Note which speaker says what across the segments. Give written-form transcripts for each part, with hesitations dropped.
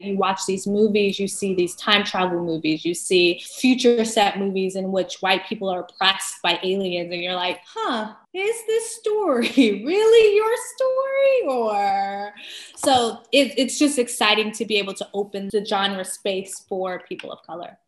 Speaker 1: You watch these movies, you see these time travel movies, you see future set movies in which white people are oppressed by aliens, and you're like, is this story really your story? Or so it's just exciting to be able to open the genre space for people of color.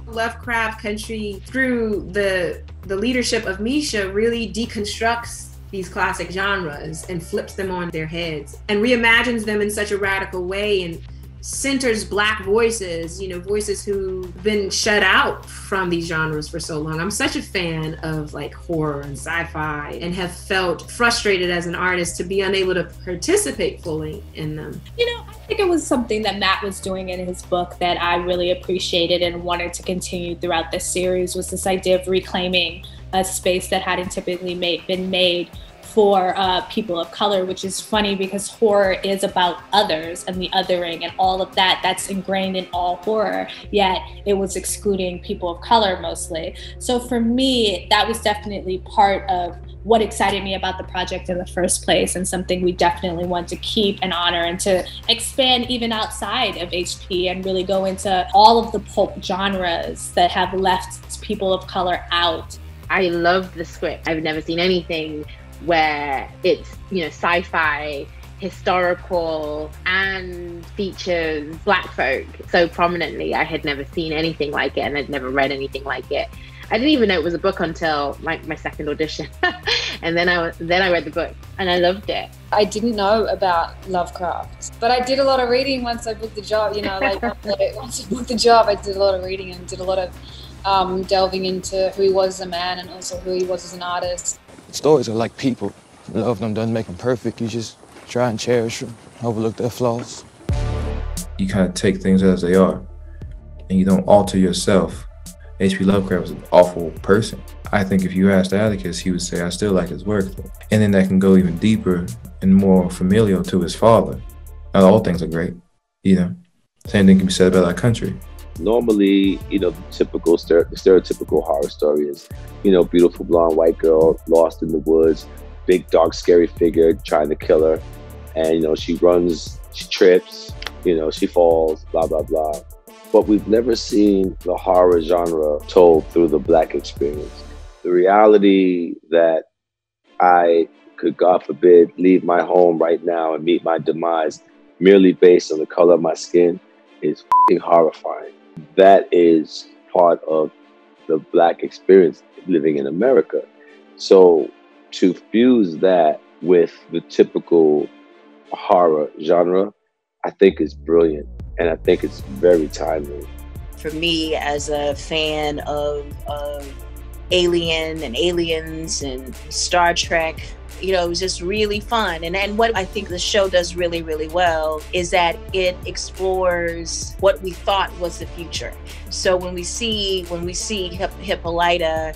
Speaker 2: Lovecraft Country, through the leadership of Misha, really deconstructs these classic genres and flips them on their heads and reimagines them in such a radical way and centers Black voices, voices who've been shut out from these genres for so long. I'm such a fan of like horror and sci-fi and have felt frustrated as an artist to be unable to participate fully in them.
Speaker 1: I think it was something that Matt was doing in his book that I really appreciated and wanted to continue throughout this series, was this idea of reclaiming a space that hadn't typically been made for people of color, which is funny because horror is about others and the othering and all of that. That's ingrained in all horror, yet it was excluding people of color mostly. So for me, that was definitely part of what excited me about the project in the first place, and something we definitely want to keep and honor and to expand even outside of HP and really go into all of the pulp genres that have left people of color out.
Speaker 3: I love the script. I've never seen anything where it's, sci-fi, historical, and features Black folk so prominently. I had never seen anything like it, and I'd never read anything like it. I didn't even know it was a book until my second audition. And then I read the book and I loved it.
Speaker 4: I didn't know about Lovecraft, but I did a lot of reading once I booked the job. Once I booked the job, I did a lot of reading and did a lot of delving into who he was as a man and also who he was as an artist.
Speaker 5: Stories are like people. Love them doesn't make them perfect. You just try and cherish them, overlook their flaws.
Speaker 6: You kind of take things as they are, and you don't alter yourself. H.P. Lovecraft was an awful person. I think if you asked Atticus, he would say, I still like his work. And then that can go even deeper and more familial to his father. Not all things are great, Same thing can be said about our country.
Speaker 7: Normally, the stereotypical horror story is, beautiful blonde white girl lost in the woods, big dark scary figure trying to kill her, and she runs, she trips, she falls, blah blah blah. But we've never seen the horror genre told through the Black experience. The reality that I could, God forbid, leave my home right now and meet my demise merely based on the color of my skin is f***ing horrifying. That is part of the Black experience living in America. So to fuse that with the typical horror genre, I think is brilliant. And I think it's very timely.
Speaker 8: For me, as a fan of Alien and Aliens and Star Trek, it was just really fun. And what I think the show does really, really well is that it explores what we thought was the future. So when we see Hippolyta,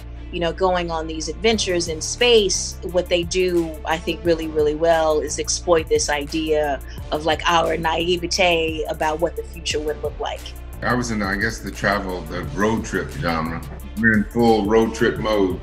Speaker 8: going on these adventures in space, what they do, I think, really, really well is exploit this idea of like our naivete about what the future would look like.
Speaker 9: I was in, the road trip genre. We're in full road trip mode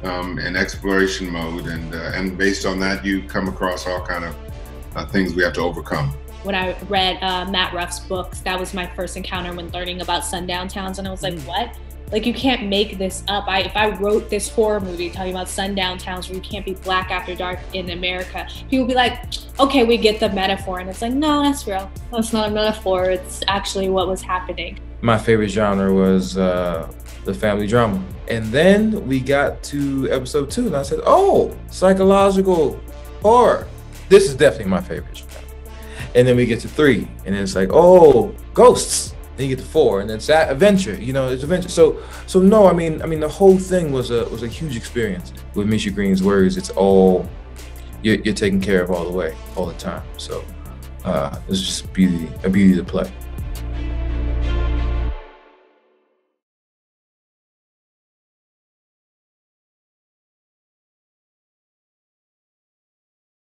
Speaker 9: and exploration mode. And based on that, you come across all kind of things we have to overcome.
Speaker 1: When I read Matt Ruff's books, that was my first encounter when learning about sundown towns. And I was like, what? Like, you can't make this up. If I wrote this horror movie talking about sundown towns where you can't be Black after dark in America, people would be like, okay, we get the metaphor. And it's like, no, that's real. That's not a metaphor. It's actually what was happening.
Speaker 6: My favorite genre was the family drama. And then we got to episode 2 and I said, oh, psychological horror. This is definitely my favorite genre. And then we get to 3 and then it's like, oh, ghosts. Then you get to 4, and it's that adventure. It's adventure. So no, I mean, the whole thing was a huge experience. With Misha Green's words, it's all you're taken care of all the way, all the time. So it's just a beauty to play.